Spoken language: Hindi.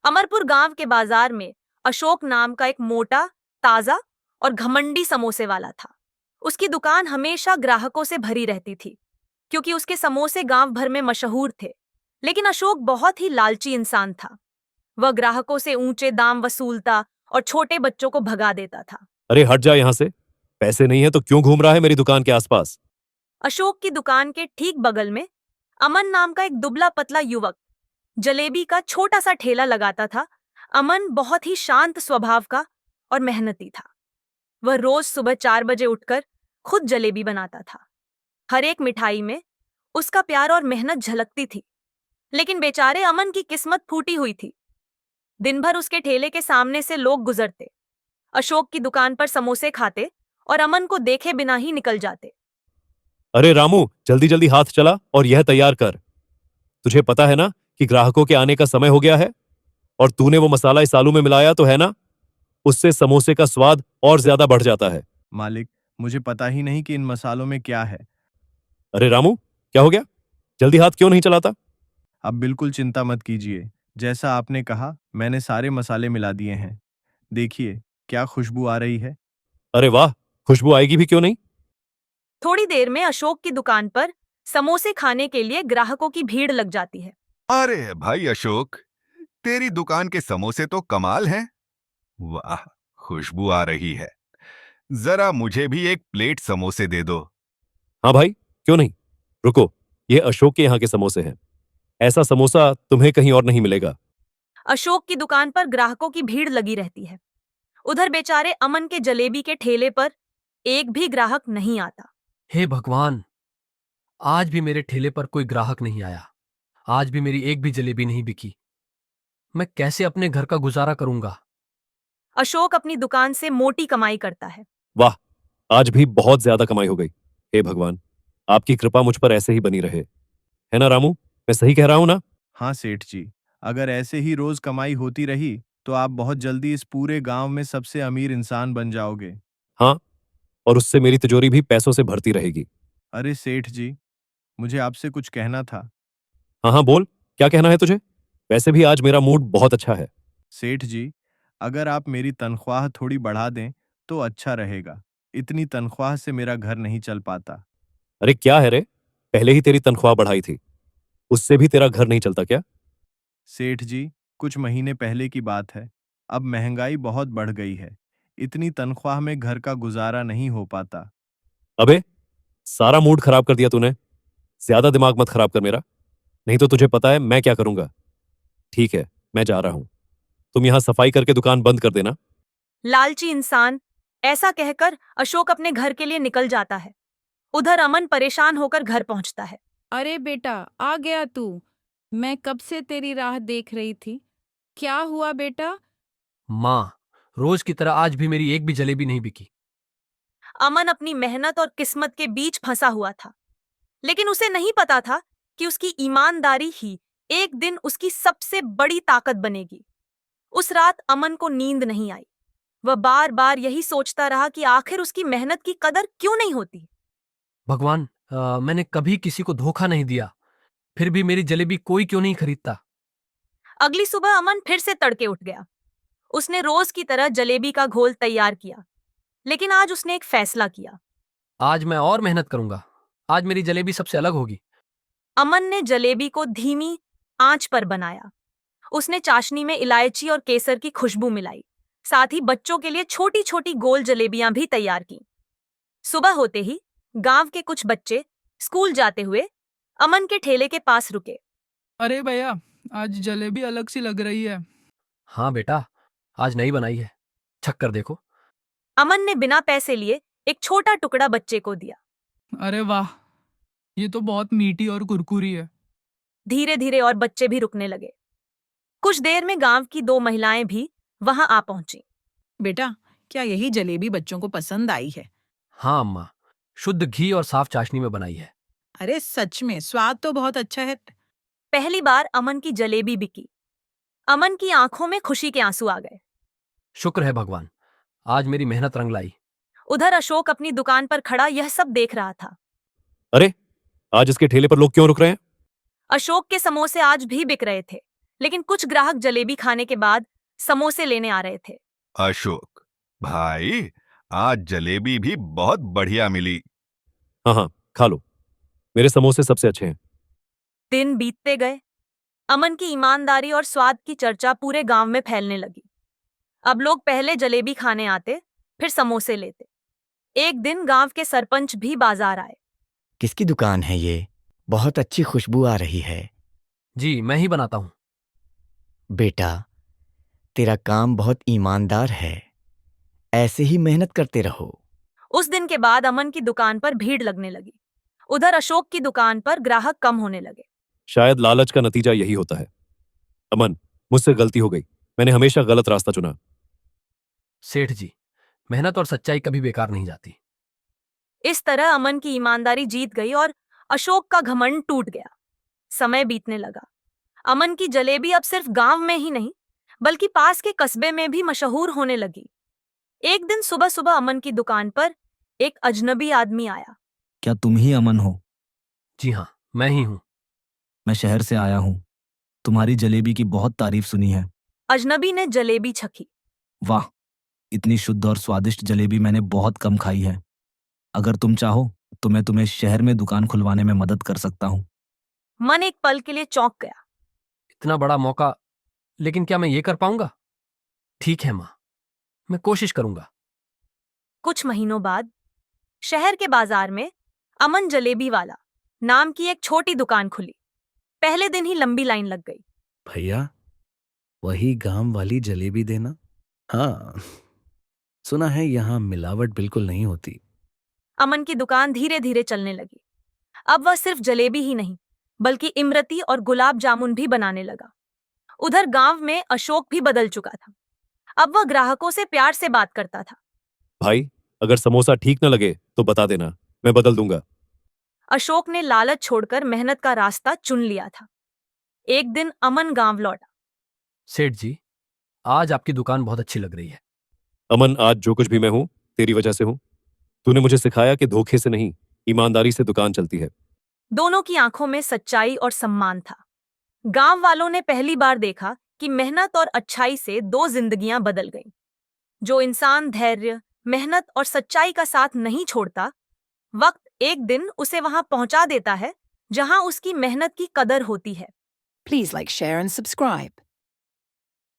अमरपुर गांव के बाजार में अशोक नाम का एक मोटा, ताजा और घमंडी समोसे वाला था। उसकी दुकान हमेशा ग्राहकों से भरी रहती थी, क्योंकि उसके समोसे गांव भर में मशहूर थे। लेकिन अशोक बहुत ही लालची इंसान था। वह ग्राहकों से ऊंचे दाम वसूलता और छोटे बच्चों को भगा देता था। अरे हट जा यहाँ से। पैसे नहीं है तो क्यों घूम रहा है मेरी दुकान के आसपास? अशोक की दुकान के ठीक बगल में अमन नाम का एक दुबला पतला युवक जलेबी का छोटा सा ठेला लगाता था। अमन बहुत ही शांत स्वभाव का और मेहनती था। वह रोज सुबह 4 बजे उठकर खुद जलेबी बनाता था। हर एक मिठाई में उसका प्यार और मेहनत झलकती थी। लेकिन बेचारे अमन की किस्मत फूटी हुई थी। दिन भर उसके ठेले के सामने से लोग गुजरते, अशोक की दुकान पर समोसे खाते और अमन को देखे बिना ही निकल जाते। अरे रामू, जल्दी जल्दी हाथ चला और यह तैयार कर। तुझे पता है ना कि ग्राहकों के आने का समय हो गया है। और तूने वो मसाला इस आलू में मिलाया तो है ना? उससे समोसे का स्वाद और ज्यादा बढ़ जाता है। मालिक, मुझे पता ही नहीं कि इन मसालों में क्या है। अरे रामू, क्या हो गया? जल्दी हाथ क्यों नहीं चलाता? अब बिल्कुल चिंता मत कीजिए। जैसा आपने कहा, मैंने सारे मसाले मिला दिए हैं। देखिए, क्या खुशबू आ रही है। अरे वाह, खुशबू आएगी भी क्यों नहीं। थोड़ी देर में अशोक की दुकान पर समोसे खाने के लिए ग्राहकों की भीड़ लग जाती है। अरे भाई अशोक, तेरी दुकान के समोसे तो कमाल हैं। वाह, खुशबू आ रही है। जरा मुझे भी एक प्लेट समोसे दे दो। हाँ भाई, क्यों नहीं। रुको, ये अशोक के यहाँ के समोसे हैं। ऐसा समोसा तुम्हें कहीं और नहीं मिलेगा। अशोक की दुकान पर ग्राहकों की भीड़ लगी रहती है। उधर बेचारे अमन के जलेबी के ठेले पर एक भी ग्राहक नहीं आता। हे भगवान, आज भी मेरे ठेले पर कोई ग्राहक नहीं आया। आज भी मेरी एक भी जलेबी नहीं बिकी। मैं कैसे अपने घर का गुजारा करूंगा? अशोक अपनी दुकान से मोटी कमाई करता है। वाह, आज भी बहुत ज्यादा कमाई हो गई। हे भगवान, आपकी कृपा मुझ पर ऐसे ही बनी रहे। है ना रामू, मैं सही कह रहा हूं ना? हाँ सेठ जी, अगर ऐसे ही रोज कमाई होती रही तो आप बहुत जल्दी इस पूरे गांव में सबसे अमीर इंसान बन जाओगे। हाँ, और उससे मेरी तिजोरी भी पैसों से भरती रहेगी। अरे सेठ जी, मुझे आपसे कुछ कहना था। हाँ हाँ बोल, क्या कहना है तुझे? वैसे भी आज मेरा मूड बहुत अच्छा है। सेठ जी, अगर आप मेरी तनख्वाह थोड़ी बढ़ा दें तो अच्छा रहेगा। इतनी तनख्वाह से मेरा घर नहीं चल पाता। अरे क्या है रे, पहले ही तेरी तनख्वाह बढ़ाई थी, उससे भी तेरा घर नहीं चलता क्या? सेठ जी, कुछ महीने पहले की बात है। अब महंगाई बहुत बढ़ गई है। इतनी तनख्वाह में घर का गुजारा नहीं हो पाता। अबे, सारा मूड खराब कर दिया तूने। ज्यादा दिमाग मत खराब कर मेरा, नहीं तो तुझे पता है मैं क्या करूंगा। ठीक है, मैं जा रहा हूं। तुम यहां सफाई करके दुकान बंद कर देना। लालची इंसान, ऐसा कहकर अशोक अपने घर के लिए निकल जाता है। उधर अमन परेशान होकर घर पहुंचता है। अरे बेटा, आ गया तू। मैं कब से तेरी राह देख रही थी। क्या हुआ बेटा? माँ, रोज की तरह आज भी मेरी एक भी जलेबी नहीं बिकी। अमन अपनी मेहनत और किस्मत के बीच फंसा हुआ था, लेकिन उसे नहीं पता था कि उसकी ईमानदारी ही एक दिन उसकी सबसे बड़ी ताकत बनेगी। उस रात अमन को नींद नहीं आई। वह बार बार यही सोचता रहा कि आखिर उसकी मेहनत की कदर क्यों नहीं होती। भगवान, मैंने कभी किसी को धोखा नहीं दिया, फिर भी मेरी जलेबी कोई क्यों नहीं खरीदता? अगली सुबह अमन फिर से तड़के उठ गया। उसने रोज की तरह जलेबी का घोल तैयार किया, लेकिन आज उसने एक फैसला किया। आज मैं और मेहनत करूंगा। आज मेरी जलेबी सबसे अलग होगी। अमन ने जलेबी को धीमी आंच पर बनाया। उसने चाशनी में इलायची और केसर की खुशबू मिलाई। साथ ही बच्चों के लिए छोटी छोटी गोल जलेबियां भी तैयार की। सुबह होते ही गांव के कुछ बच्चे स्कूल जाते हुए अमन के ठेले के पास रुके। अरे भैया, आज जलेबी अलग सी लग रही है। हाँ बेटा, आज नई बनाई है। छक्कर देखो। अमन ने बिना पैसे लिए एक छोटा टुकड़ा बच्चे को दिया। अरे वाह, ये तो बहुत मीठी और कुरकुरी है। धीरे धीरे और बच्चे भी रुकने लगे। कुछ देर में गांव की 2 महिलाएं भी वहां आ पहुंची। बेटा, क्या यही जलेबी बच्चों को पसंद आई है? हाँ अम्मा, शुद्ध घी और साफ चाशनी में बनाई है। अरे सच में स्वाद तो बहुत अच्छा है। पहली बार अमन की जलेबी बिकी। अमन की आंखों में खुशी के आंसू आ गए। शुक्र है भगवान, आज मेरी मेहनत रंग लाई। उधर अशोक अपनी दुकान पर खड़ा यह सब देख रहा था। अरे, आज इसके ठेले पर लोग क्यों रुक रहे हैं? अशोक के समोसे आज भी बिक रहे थे, लेकिन कुछ ग्राहक जलेबी खाने के बाद समोसे लेने आ रहे थे। अशोक भाई, आज जलेबी भी बहुत बढ़िया मिली। हाँ हाँ, खा लो, मेरे समोसे सबसे अच्छे हैं। दिन बीतते गए। अमन की ईमानदारी और स्वाद की चर्चा पूरे गांव में फैलने लगी। अब लोग पहले जलेबी खाने आते, फिर समोसे लेते। एक दिन गांव के सरपंच भी बाजार आए। किसकी दुकान है ये? बहुत अच्छी खुशबू आ रही है। जी मैं ही बनाता हूँ। बेटा, तेरा काम बहुत ईमानदार है। ऐसे ही मेहनत करते रहो। उस दिन के बाद अमन की दुकान पर भीड़ लगने लगी। उधर अशोक की दुकान पर ग्राहक कम होने लगे। शायद लालच का नतीजा यही होता है। अमन, मुझसे गलती हो गई, मैंने हमेशा गलत रास्ता चुना। सेठ जी, मेहनत और सच्चाई कभी बेकार नहीं जाती। इस तरह अमन की ईमानदारी जीत गई और अशोक का घमंड टूट गया। समय बीतने लगा। अमन की जलेबी अब सिर्फ गांव में ही नहीं, बल्कि पास के कस्बे में भी मशहूर होने लगी। एक दिन सुबह सुबह अमन की दुकान पर एक अजनबी आदमी आया। क्या तुम ही अमन हो? जी हाँ, मैं ही हूँ। मैं शहर से आया हूँ। तुम्हारी जलेबी की बहुत तारीफ सुनी है। अजनबी ने जलेबी चखी। वाह, इतनी शुद्ध और स्वादिष्ट जलेबी मैंने बहुत कम खाई है। अगर तुम चाहो तो मैं तुम्हें शहर में दुकान खुलवाने में मदद कर सकता हूँ। मन एक पल के लिए चौंक गया। इतना बड़ा मौका, लेकिन क्या मैं ये कर पाऊंगा? ठीक है माँ, मैं कोशिश करूंगा। कुछ महीनों बाद शहर के बाजार में अमन जलेबी वाला नाम की एक छोटी दुकान खुली। पहले दिन ही लंबी लाइन लग गई। भैया, वही गांव वाली जलेबी देना। हाँ, सुना है यहाँ मिलावट बिल्कुल नहीं होती। अमन की दुकान धीरे धीरे चलने लगी। अब वह सिर्फ जलेबी ही नहीं, बल्कि इमरती और गुलाब जामुन भी बनाने लगा। उधर गांव में अशोक भी बदल चुका था। अब वह ग्राहकों से प्यार से बात करता था। भाई, अगर समोसा ठीक न लगे तो बता देना, मैं बदल दूंगा। अशोक ने लालच छोड़कर मेहनत का रास्ता चुन लिया था। एक दिन अमन गांव लौटा। सेठ जी, आज आपकी दुकान बहुत अच्छी लग रही है। अमन, आज जो कुछ भी मैं हूं, तेरी वजह से हूं। तूने मुझे सिखाया कि धोखे से नहीं, ईमानदारी से दुकान चलती है। दोनों की आंखों में सच्चाई और सम्मान था। गांव वालों ने पहली बार देखा कि मेहनत और अच्छाई से दो जिंदगियां बदल गईं। जो इंसान धैर्य, मेहनत और सच्चाई का साथ नहीं छोड़ता, वक्त एक दिन उसे वहां पहुंचा देता है जहां उसकी मेहनत की कदर होती है। Please like, share, and subscribe.